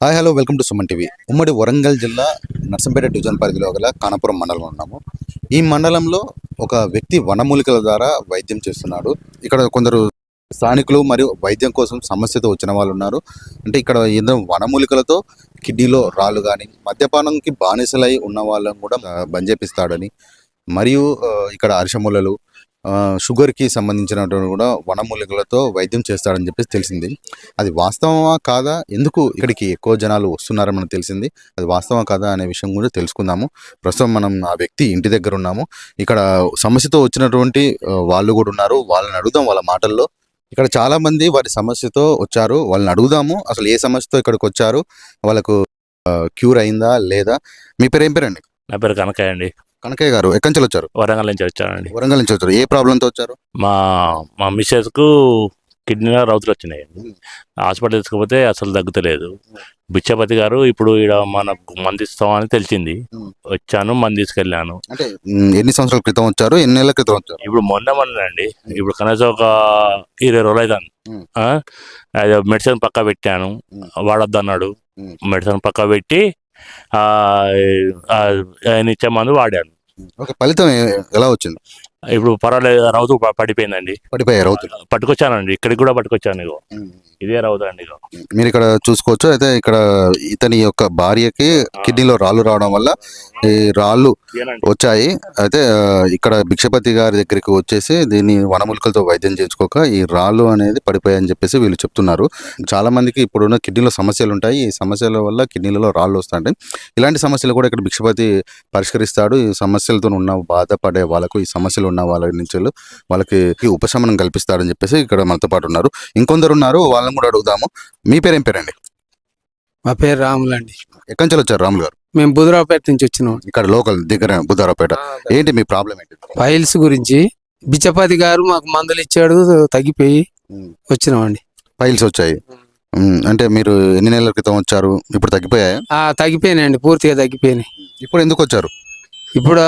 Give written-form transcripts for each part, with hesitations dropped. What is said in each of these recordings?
Hi hello welcome to Suman TV. ఉమ్మడి వరంగల్ జిల్లా Narsampet division పరిధిలో గల కానాపురం మండలంలో ఉన్నాము. ఈ మండలంలో ఒక వ్యక్తి వనమూలికల ద్వారా వైద్యం చేస్తున్నాడు. ఇక్కడ కొందరు స్థానికులు మరియు వైద్యం కోసం సమస్యతో వచ్చిన వాళ్ళు ఉన్నారు. అంటే ఇక్కడ ఏదో వనమూలికలతో కిడ్నీలో రాళ్ళు కానీ మద్యపానంకి బానిసలై ఉన్న వాళ్ళని కూడా బంద్ చేపిస్తాడని, మరియు ఇక్కడ అరిషములలు షుగర్కి సంబంధించినటువంటి కూడా వనమూలికలతో వైద్యం చేస్తాడని చెప్పేసి తెలిసింది. అది వాస్తవమా కాదా, ఎందుకు ఇక్కడికి ఎక్కువ జనాలు వస్తున్నారని మనకు తెలిసింది, అది వాస్తవమా కాదా అనే విషయం కూడా తెలుసుకుందాము. ప్రస్తుతం మనం ఆ వ్యక్తి ఇంటి దగ్గర ఉన్నాము. ఇక్కడ సమస్యతో వచ్చినటువంటి వాళ్ళు కూడా ఉన్నారు. వాళ్ళని అడుగుదాం వాళ్ళ మాటల్లో. ఇక్కడ చాలా మంది వారి సమస్యతో వచ్చారు. వాళ్ళని అడుగుదాము అసలు ఏ సమస్యతో ఇక్కడికి వచ్చారు, వాళ్ళకు క్యూర్ అయిందా లేదా. మీ పేరు ఏం పేరండి? నా పేరు కనకయ్య అండి. కనకయ్య గారు ఎక్కడి నుంచి వచ్చారు? వరంగల్ నుంచి వచ్చానండి. వరంగల్ నుంచి వచ్చారు. ఏ ప్రాబ్లంతో వచ్చారు? మా మా మిస్సెస్కు కిడ్నీలో రౌతులు వచ్చినాయి. హాస్పిటల్ తీసుకుపోతే అసలు తగ్గుతలేదు. బిచ్చపతి గారు ఇప్పుడు ఇక్కడ మనకు మంది ఇస్తామని తెలిసింది. వచ్చాను, మంది తీసుకెళ్ళాను. అంటే ఎన్ని సంవత్సరాల క్రితం వచ్చారు, ఎన్ని నెలల క్రితం వచ్చారు? ఇప్పుడు మొన్నండి. ఇప్పుడు కనీసం ఒక 20 రోజులు అవుతాను. మెడిసిన్ పక్క పెట్టాను, వాడొద్దు అన్నాడు. మెడిసిన్ పక్క పెట్టి ఆయన ఇచ్చే మందు వాడాను. ఓకే, ఫలితం ఎలా వచ్చింది? ఇప్పుడు పర్వాలేదు, రౌతు పడిపోయిందండి. పడిపోయారు రౌతులు? పట్టుకొచ్చానండి, ఇక్కడికి కూడా పట్టుకొచ్చాను. ఇగో ఇదే రౌతు అండి. ఇగో మీరు ఇక్కడ చూసుకోవచ్చు. అయితే ఇక్కడ ఇతని యొక్క భార్యకి కిడ్నీలో రాళ్ళు రావడం వల్ల ఈ రాళ్ళు వచ్చాయి. అయితే ఇక్కడ భిక్షపతి గారి దగ్గరికి వచ్చేసి దీన్ని వనమూలికలతో వైద్యం చేసుకోక ఈ రాళ్ళు అనేది పడిపోయాయని చెప్పేసి వీళ్ళు చెప్తున్నారు. చాలా మందికి ఇప్పుడున్న కిడ్నీలో సమస్యలు ఉంటాయి. ఈ సమస్యల వల్ల కిడ్నీలలో రాళ్ళు వస్తాయి. ఇలాంటి సమస్యలు కూడా ఇక్కడ భిక్షపతి పరిష్కరిస్తాడు. ఈ సమస్యలతో ఉన్న బాధపడే వాళ్ళకు, ఈ సమస్యలు ఉన్న వాళ్ళ నుంచి వాళ్ళకి ఉపశమనం కల్పిస్తాడని చెప్పేసి ఇక్కడ మనతో పాటు ఉన్నారు. ఇంకొందరు ఉన్నారు, వాళ్ళని కూడా అడుగుదాము. మీ పేరు ఏం పేరండి? మా పేరు రాములు అండి. ఎక్కడి నుంచి వచ్చారు రాములు గారు? మేము బుధరావుపేట నుంచి వచ్చినాం. ఇక్కడ లోకల్ దగ్గర బుధరావుపేట. ఏంటి మీ ప్రాబ్లం ఏంటి? ఫైల్స్ గురించి బిచ్చపతి గారు మాకు మందులు ఇచ్చాడు, తగ్గిపోయి వచ్చినామండి. ఫైల్స్ వచ్చాయి. అంటే మీరు ఎన్ని నెలల క్రితం వచ్చారు? ఇప్పుడు తగ్గిపోయాయా? తగ్గిపోయినాయండి, పూర్తిగా తగ్గిపోయినాయి. ఇప్పుడు ఎందుకు వచ్చారు? ఇప్పుడు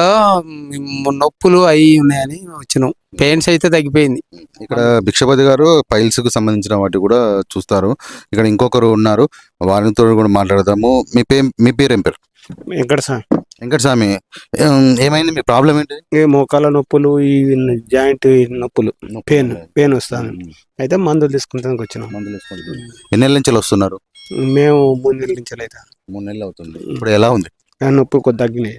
నొప్పులు అవి ఉన్నాయని వచ్చినాం. పెయిన్స్ అయితే తగ్గిపోయింది. ఇక్కడ భిక్షపతి గారు ఫైల్స్ కు సంబంధించిన వాటి కూడా చూస్తారు. ఇక్కడ ఇంకొకరు ఉన్నారు, వారితో కూడా మాట్లాడదాము. మీ పేరు ఏం పేరు? వెంకటస్వామి. ఏమైంది, మీ ప్రాబ్లం ఏంటి? మోకాల నొప్పులు, ఈ జాయింట్ నొప్పులు, పెయిన్ వస్తాను. అయితే మందులు తీసుకుంటానికి వచ్చినాం. ఎన్ని నెలల నుంచి వస్తున్నారు? మేము 3 నెలల నుంచి అయితే. 3 నెలలు అవుతుంది. ఇప్పుడు ఎలా ఉంది? నొప్పి కొద్ది తగ్గినాయి.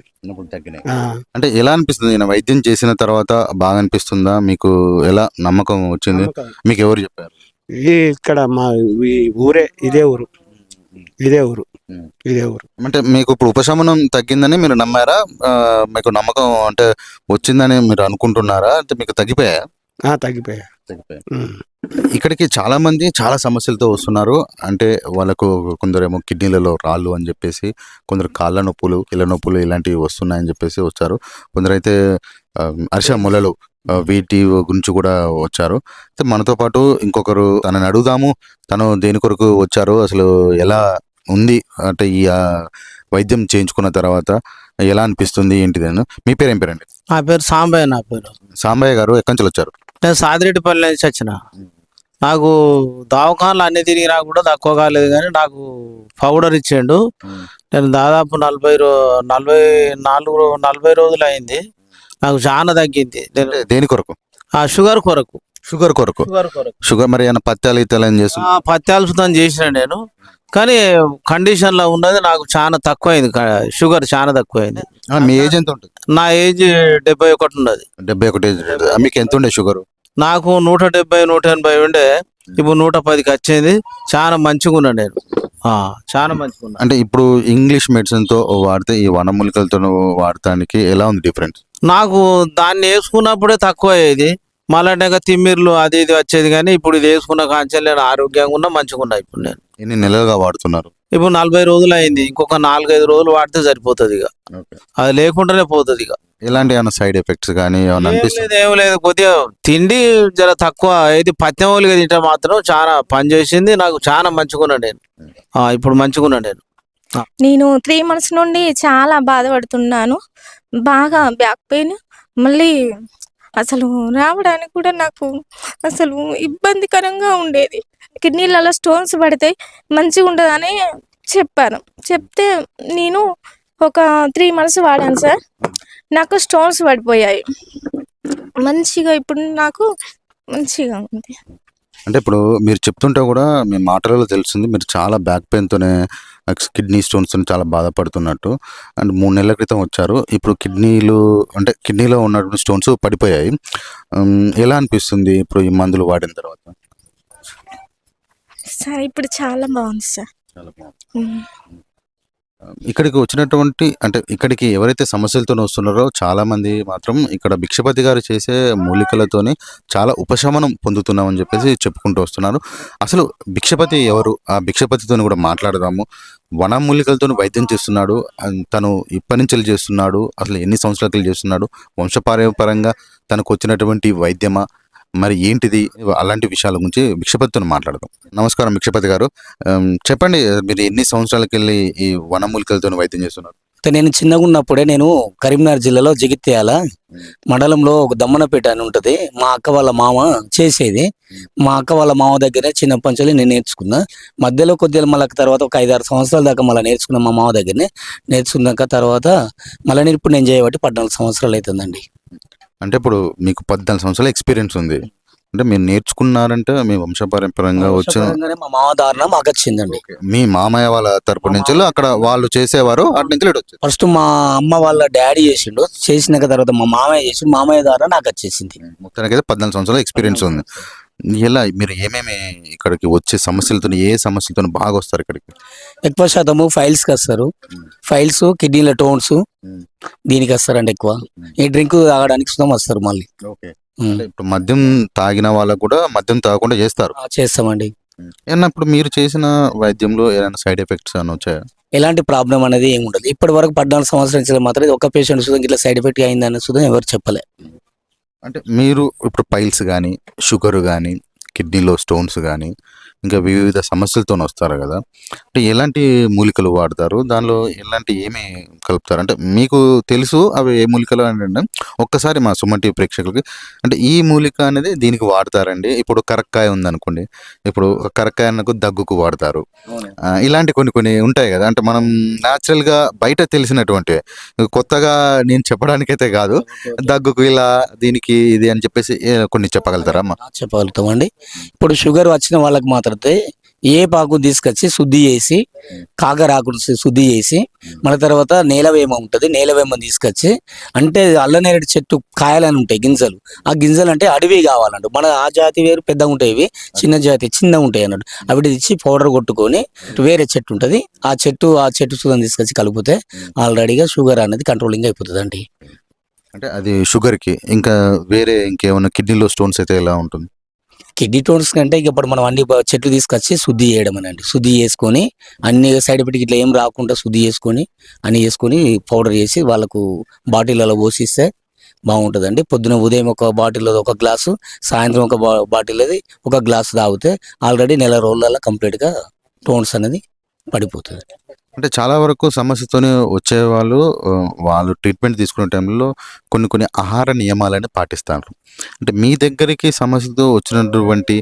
అంటే ఎలా అనిపిస్తుంది? నేను వైద్యం చేసిన తర్వాత బాగా అనిపిస్తుందా? మీకు ఎలా నమ్మకం వచ్చింది? మీకు ఎవరు చెప్పారు? ఇక్కడ మా ఊరే, ఇదే ఊరు. అంటే మీకు ఇప్పుడు ఉపశమనం తగ్గిందని మీరు నమ్మారా? మీకు నమ్మకం అంటే వచ్చిందని మీరు అనుకుంటున్నారా? అంటే మీకు తగ్గిపోయా? తగ్గిపోయా. ఇక్కడికి చాలా మంది చాలా సమస్యలతో వస్తున్నారు. అంటే వాళ్ళకు కొందరేమో కిడ్నీలలో రాళ్ళు అని చెప్పేసి, కొందరు కాళ్ళ నొప్పులు, కీళ్ళ నొప్పులు ఇలాంటివి వస్తున్నాయని చెప్పేసి వచ్చారు. కొందరైతే అరిష మొలలు, వీటి గురించి కూడా వచ్చారు. అయితే మనతో పాటు ఇంకొకరు, తనని అడుగుదాము. తను దేని కొరకు వచ్చారు, అసలు ఎలా ఉంది, అంటే ఈ వైద్యం చేయించుకున్న తర్వాత ఎలా అనిపిస్తుంది ఏంటిదని. మీ పేరు ఏం పేరండి? నా పేరు సాంబయ్య. నా పేరు సాంబయ్య గారు. ఎక్కడి నుంచి వచ్చారు? నేను సాదిరెడ్డిపల్లి నుంచి వచ్చిన. నాకు దవాఖానలు అన్ని తిరిగినా కూడా తక్కువ కాలేదు, కానీ నాకు పౌడర్ ఇచ్చిండు. నేను దాదాపు 40 రోజులు అయింది. నాకు చాలా తగ్గింది. దేని కొరకు? షుగర్ కొరకు. షుగర్ మరి ఏమైనా పత్యాలు ఇత్యాలు ఏం చేస్తున్నా? పత్యాలు సుతం చేసిన నేను, కానీ కండిషన్ లో ఉన్నది నాకు చాలా తక్కువైంది. షుగర్ చాలా తక్కువైంది. మీ ఏజ్ ఎంత ఉంటుంది? నా ఏజ్ 71 ఉన్నది. 71 ఏజ్. మీకు ఎంత ఉండే షుగర్? నాకు 170, 180 ఉండే. ఇప్పుడు 110కి వచ్చింది. చాలా మంచిగా ఉన్నా నేను, చాలా మంచిగా ఉన్నా. అంటే ఇప్పుడు ఇంగ్లీష్ మెడిసిన్ తో వాడితే ఈ వనమూలికలతో వాడటానికి ఎలా ఉంది డిఫరెన్స్? నాకు దాన్ని వేసుకున్నప్పుడే తక్కువ అయ్యేది, మళ్ళీ తిమ్మిర్లు అది ఇది వచ్చేది. కానీ ఇప్పుడు ఇది వేసుకున్న కాంచెలు నేను ఆరోగ్యంగా ఉన్నా, మంచిగా ఉన్నా. ఇప్పుడు నేను ఎన్ని నెలలుగా వాడుతున్నారు? ఇప్పుడు 40 రోజులు అయింది. ఇంకొక 4-5 రోజులు వాడితే సరిపోతుంది. ఇక అది లేకుండానే పోతుంది. ఇక ఎలాంటి ఏమైనా సైడ్ ఎఫెక్ట్స్ కానీ ఏం లేదు. కొద్దిగా తిండి జర తక్కువ ఇది పత్యమూలిగా తింటే మాత్రం చాలా పని చేసింది. నాకు చాలా మంచిగా ఉన్నా నేను. ఇప్పుడు మంచిగా ఉన్నా నేను. నేను 3 months నుండి చాలా బాధపడుతున్నాను. బాగా బ్యాక్ పెయిన్, మళ్ళీ అసలు రావడానికి కూడా నాకు అసలు ఇబ్బందికరంగా ఉండేది. కిడ్నీలలో స్టోన్స్ పడితే మంచిగా ఉండదని చెప్పారు. చెప్తే నేను ఒక 3 మంత్స్ వాడాను సార్. నాకు స్టోన్స్ పడిపోయాయి. మంచిగా ఇప్పుడు నాకు మంచిగా ఉంది. అంటే ఇప్పుడు మీరు చెప్తుంటే కూడా మీ మాటలలో తెలుస్తుంది మీరు చాలా బ్యాక్ పెయిన్‌తోనే కిడ్నీ స్టోన్స్‌తోని చాలా బాధపడుతున్నట్టు. అండ్ 3 నెలల క్రితం వచ్చారు. ఇప్పుడు కిడ్నీలో ఉన్నటువంటి స్టోన్స్ పడిపోయాయి. ఎలా అనిపిస్తుంది ఇప్పుడు ఈ మందులు వాడిన తర్వాత? సార్ ఇప్పుడు చాలా బాగుంది సార్. చాలా బాగుంది. హ్మ్. ఇక్కడికి వచ్చినటువంటి అంటే ఇక్కడికి ఎవరైతే సమస్యలతోని వస్తున్నారో చాలామంది మాత్రం ఇక్కడ భిక్షపతి గారు చేసే మూలికలతోని చాలా ఉపశమనం పొందుతున్నామని చెప్పేసి చెప్పుకుంటూ వస్తున్నారు. అసలు భిక్షపతి ఎవరు? ఆ భిక్షపతితోని కూడా మాట్లాడదాము. వనమూలికలతోని వైద్యం చేస్తున్నాడు. తను ఇప్పటి చేస్తున్నాడు. అసలు ఎన్ని సంవత్సరాలకెళ్ళి చేస్తున్నాడు? వంశపారంపర్యంగా తనకు వచ్చినటువంటి వైద్యమా? మరి ఏంటిది? అలాంటి విషయాల గురించి భిక్షపతితోని మాట్లాడదాం. నమస్కారం భిక్షపతి గారు. చెప్పండి మీరు ఎన్ని సంవత్సరాలకెళ్ళి ఈ వనమూలికలతోని వైద్యం చేస్తున్నారు? నేను చిన్నగా ఉన్నప్పుడే నేను కరీంనగర్ జిల్లాలో జగిత్యాల మండలంలో ఒక దమ్మనపేట అని ఉంటది. మా అక్క వాళ్ళ మామ చేసేది. మా అక్క వాళ్ళ మామ దగ్గరే చిన్నప్పటి నుంచి నేను నేర్చుకున్నా. మధ్యలో కొద్దిగా మళ్ళీ తర్వాత ఒక 5-6 సంవత్సరాల దాకా మళ్ళీ నేర్చుకున్నా మా మామ దగ్గరనే. నేర్చుకున్నాక తర్వాత మళ్ళీ ఇప్పుడు నేను చేయబట్టి 14 సంవత్సరాలు అవుతుందండి. అంటే ఇప్పుడు మీకు 14 సంవత్సరాల ఎక్స్పీరియన్స్ ఉంది. అంటే మీరు నేర్చుకున్నారంటే మీ వంశపారంపర్యంగా వచ్చిన వంశపారంగానే మా మామ దారుణ మాకు వచ్చిందండి. మీ మామయ్య వాళ్ళ తరపు నుంచి అక్కడ వాళ్ళు చేసేవారు అటు నుంచి ఇటు వచ్చారు. ఫస్ట్ మా అమ్మ వాళ్ళ డాడీ చేసిండు. చేసినాక తర్వాత మా మామయ్య చేసిండు. మామయ్య ద్వారా నాకు వచ్చేసింది. మొత్తానికి అయితే 14 సంవత్సరాల ఎక్స్పీరియన్స్ ఉంది. ఎలా మీరు ఏమేమి ఇక్కడికి వచ్చే సమస్యలతో ఏ సమస్యలతో బాగా వస్తారు ఇక్కడికి? ఎక్కువ శాతము ఫైల్స్కి వస్తారు. ఫైల్స్, కిడ్నీల టోన్స్ దీనికి వస్తారండి ఎక్కువ. ఈ డ్రింక్ తాగడానికి సుతం వస్తారు మళ్ళీ. ఇప్పుడు మద్యం తాగిన వాళ్ళకు కూడా మద్యం తాగకుండా చేస్తారు. చేస్తామండి. ఏమన్నా ఇప్పుడు మీరు చేసిన వైద్యంలో ఏమైనా సైడ్ ఎఫెక్ట్స్ అని వచ్చాయా? ఎలాంటి ప్రాబ్లం అనేది ఏమి ఉండదు. ఇప్పటి వరకు 14 సంవత్సరాల నుంచి మాత్రం ఇది ఒక పేషెంట్ సుతం ఇట్లా సైడ్ ఎఫెక్ట్ అయిందని సుతం ఎవరు చెప్పలే. అంటే మీరు ఇప్పుడు పైల్స్ కానీ, షుగర్ కానీ, కిడ్నీలో స్టోన్స్ కానీ, ఇంకా వివిధ సమస్యలతో వస్తారు కదా. అంటే ఎలాంటి మూలికలు వాడతారు? దానిలో ఎలాంటి ఏమి కలుపుతారు? అంటే మీకు తెలుసు అవి ఏ మూలికలు అంటే ఒక్కసారి మా సుమన్ టీవీ ప్రేక్షకులకి అంటే ఈ మూలిక అనేది దీనికి వాడతారండి. ఇప్పుడు కరక్కాయ ఉందనుకోండి, ఇప్పుడు కరక్కాయకు దగ్గుకు వాడతారు. ఇలాంటి కొన్ని ఉంటాయి కదా. అంటే మనం న్యాచురల్గా బయట తెలిసినటువంటివి, కొత్తగా నేను చెప్పడానికైతే కాదు, దగ్గుకు ఇలా దీనికి ఇది అని చెప్పేసి కొన్ని చెప్పగలుగుతారా అమ్మా? చెప్పగలుగుతామండి. ఇప్పుడు షుగర్ వచ్చిన వాళ్ళకి మాత్రం ఏ పాకు తీసుకొచ్చి శుద్ధి చేసి, కాకరాకు శుద్ధి చేసి, మన తర్వాత నేలవేమ ఉంటుంది. నేలవేమ తీసుకొచ్చి, అంటే అల్లనేరేడు చెట్టు కాయలని ఉంటాయి గింజలు. ఆ గింజలు అంటే అడవి కావాలంట. మన ఆ జాతి వేరు పెద్దగా ఉంటాయి, ఇవి చిన్న జాతి చిన్నగా ఉంటాయి అన్నట్టు. అవి తెచ్చి పౌడర్ కొట్టుకొని వేరే చెట్టు ఉంటుంది, ఆ చెట్టు సుధం తీసుకొచ్చి కలిపితే ఆల్రెడీగా షుగర్ అనేది కంట్రోలింగ్ అయిపోతుంది అండి. అంటే అది షుగర్కి. ఇంకా వేరే ఇంకేమైనా కిడ్నీలో స్టోన్స్ అయితే ఎలా ఉంటుంది? కిడ్నీ టోన్స్ కంటే ఇక ఇప్పుడు మనం అన్ని చెట్లు తీసుకొచ్చి శుద్ధి చేయడం అనండి. శుద్ధి చేసుకొని అన్ని సైడ్ ఎఫెక్ట్ ఇట్లా ఏం రాకుండా శుద్ధి చేసుకొని అన్ని చేసుకొని పౌడర్ చేసి వాళ్ళకు బాటిల్లో పోసిస్తే బాగుంటుందండి. పొద్దున ఉదయం ఒక బాటిల్లో ఒక గ్లాసు, సాయంత్రం ఒక బాటిల్ అది ఒక గ్లాసు తాగితే ఆల్రెడీ నెల రోజులలో కంప్లీట్గా టోన్స్ అనేది పడిపోతుంది. అంటే చాలా వరకు సమస్యతోనే వచ్చేవాళ్ళు వాళ్ళు ట్రీట్మెంట్ తీసుకునే టైంలో కొన్ని ఆహార నియమాలని పాటిస్తారు. అంటే మీ దగ్గరికి సమస్యతో వచ్చినటువంటి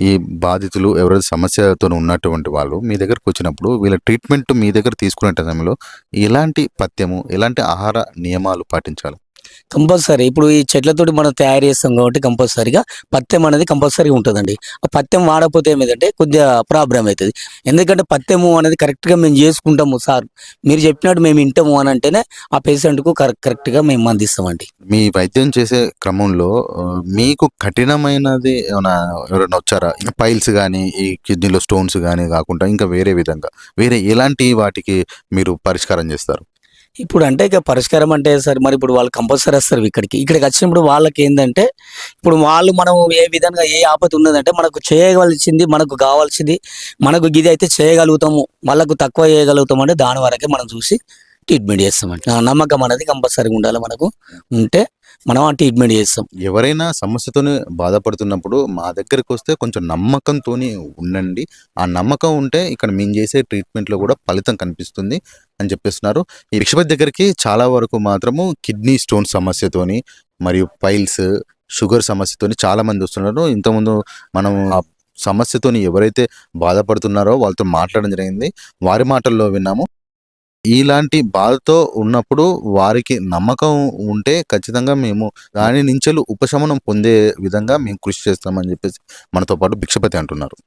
ఈ బాధితులు ఎవరైతే సమస్యతో ఉన్నటువంటి వాళ్ళు మీ దగ్గరకు వచ్చినప్పుడు వీళ్ళ ట్రీట్మెంట్ మీ దగ్గర తీసుకునే టైంలో ఎలాంటి పథ్యము, ఎలాంటి ఆహార నియమాలు పాటించాలి? కంపల్సరీ ఇప్పుడు ఈ చెట్లతోటి మనం తయారు చేస్తాం కాబట్టి కంపల్సరీగా పత్యం అనేది కంపల్సరీ ఉంటుందండి. ఆ పత్యం వాడకపోతే ఏమైందంటే కొద్దిగా ప్రాబ్లం అవుతుంది. ఎందుకంటే పత్యము అనేది కరెక్ట్గా మేము చేసుకుంటాము సార్, మీరు చెప్పినట్టు మేము వింటాము అని అంటేనే ఆ పేషెంట్కు కరెక్ట్గా మేము అందిస్తామండి. మీ వైద్యం చేసే క్రమంలో మీకు కఠినమైనది ఎవరైనా వచ్చారా? పైల్స్ కానీ, ఈ కిడ్నీలో స్టోన్స్ కానీ కాకుండా ఇంకా వేరే విధంగా వేరే ఎలాంటి వాటికి మీరు పరిష్కారం చేస్తారు? ఇప్పుడు అంటే ఇక పరిష్కారం అంటే సార్ మరి ఇప్పుడు వాళ్ళు కంపల్సరీ వస్తారు ఇక్కడికి వచ్చినప్పుడు వాళ్ళకి ఏంటంటే ఇప్పుడు వాళ్ళు మనం ఏ విధంగా ఏ ఆపద ఉన్నదంటే మనకు చేయవలసింది, మనకు కావాల్సింది, మనకు ఇది అయితే చేయగలుగుతాము, వాళ్ళకు తక్కువ చేయగలుగుతాము అంటే దాని వరకే మనం చూసి ట్రీట్మెంట్ చేస్తామండి. ఆ నమ్మకం అనేది కంపల్సరీగా ఉండాలి మనకు. ఉంటే మనం ఆ ట్రీట్మెంట్ చేస్తాం. ఎవరైనా సమస్యతోనే బాధపడుతున్నప్పుడు మా దగ్గరికి వస్తే కొంచెం నమ్మకంతో ఉండండి. ఆ నమ్మకం ఉంటే ఇక్కడ మేము చేసే ట్రీట్మెంట్లో కూడా ఫలితం కనిపిస్తుంది అని చెప్పేస్తున్నారు. ఈ భిక్షపతి దగ్గరికి చాలా వరకు మాత్రము కిడ్నీ స్టోన్ సమస్యతోని మరియు పైల్స్, షుగర్ సమస్యతోని చాలా మంది వస్తున్నారు. ఇంతకుముందు మనం సమస్యతోని ఎవరైతే బాధపడుతున్నారో వాళ్ళతో మాట్లాడడం జరిగింది. వారి మాటల్లో విన్నాము. ఇలాంటి బాధతో ఉన్నప్పుడు వారికి నమ్మకం ఉంటే ఖచ్చితంగా మేము దాని నుంచెలు ఉపశమనం పొందే విధంగా మేము కృషి చేస్తామని చెప్పేసి మనతో పాటు భిక్షపతి అంటున్నారు.